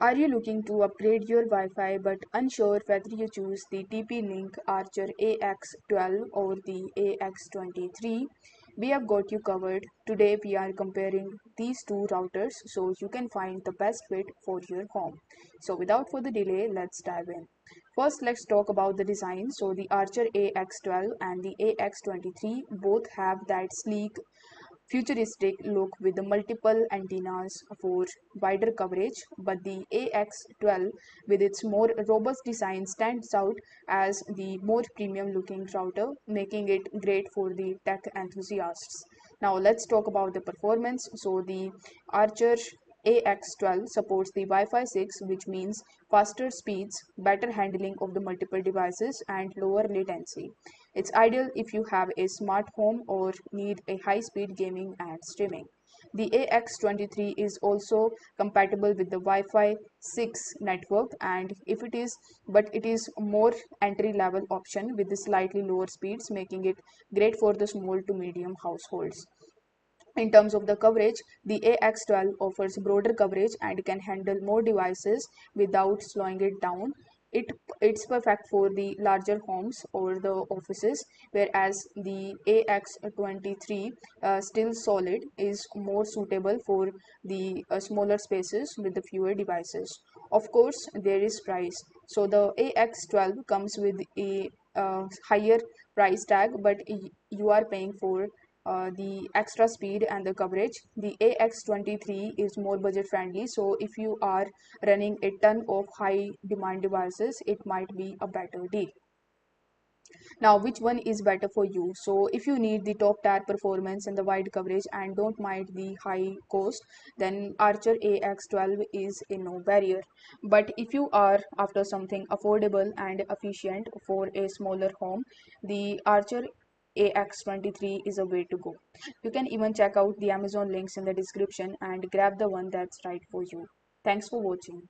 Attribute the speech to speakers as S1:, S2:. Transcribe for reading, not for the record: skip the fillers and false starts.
S1: Are you looking to upgrade your Wi-Fi but unsure whether you choose the TP-Link Archer AX12 or the AX23? We have got you covered. Today we are comparing these two routers so you can find the best fit for your home. So without further delay, let's dive in. First, let's talk about the design. So the Archer AX12 and the AX23 both have that sleek futuristic look with the multiple antennas for wider coverage, but the AX12 with its more robust design stands out as the more premium looking router, making it great for the tech enthusiasts. Now let's talk about the performance. So the Archer AX12 supports the Wi-Fi 6, which means faster speeds, better handling of the multiple devices, and lower latency. It's ideal if you have a smart home or need a high-speed gaming and streaming. The AX23 is also compatible with the Wi-Fi 6 network, and if it is but it is more entry-level option with the slightly lower speeds, making it great for the small to medium households. In terms of the coverage, the AX12 offers broader coverage and can handle more devices without slowing it down. It, it's perfect for the larger homes or the offices, whereas the AX23, still solid, is more suitable for the smaller spaces with the fewer devices. Of course, there is price. So the AX12 comes with a higher price tag, but you are paying for the extra speed and the coverage. The AX23 is more budget friendly, so if you are running a ton of high demand devices, it might be a better deal. Now, which one is better for you? So if you need the top tier performance and the wide coverage and don't mind the high cost, then Archer AX12 is a no barrier. But if you are after something affordable and efficient for a smaller home, the Archer AX23 is a way to go. You can even check out the Amazon links in the description and grab the one that's right for you. Thanks for watching.